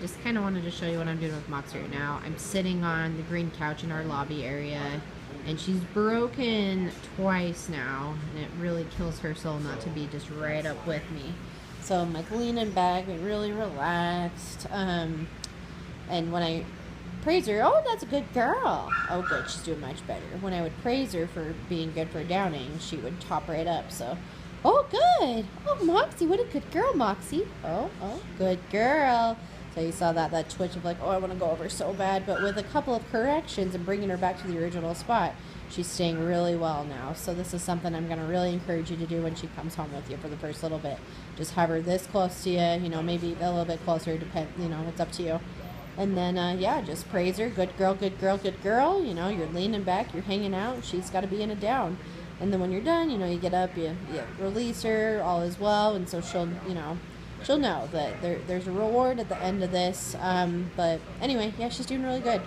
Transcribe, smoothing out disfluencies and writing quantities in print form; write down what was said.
just kind of wanted to show you what I'm doing with Moxie right now. I'm sitting on the green couch in our lobby area, and she's broken twice now, and it really kills her soul not to be just right up with me. So I'm like leaning back, but really relaxed. And when I praise her, oh, that's a good girl. Oh, good, she's doing much better. When I would praise her for being good for downing, she would top right up. So, oh, good. Oh, Moxie, what a good girl, Moxie. Oh, good girl. So you saw that twitch of like, oh, I want to go over so bad. But with a couple of corrections and bringing her back to the original spot, she's staying really well now. So this is something I'm going to really encourage you to do when she comes home with you for the first little bit. Just have her this close to you, maybe a little bit closer, it's up to you. And then, yeah, just praise her. Good girl, good girl, good girl. You're leaning back, you're hanging out. She's got to be in a down. And then when you're done, you get up, you release her, all is well. And so she'll know that there's a reward at the end of this. But anyway, yeah, she's doing really good.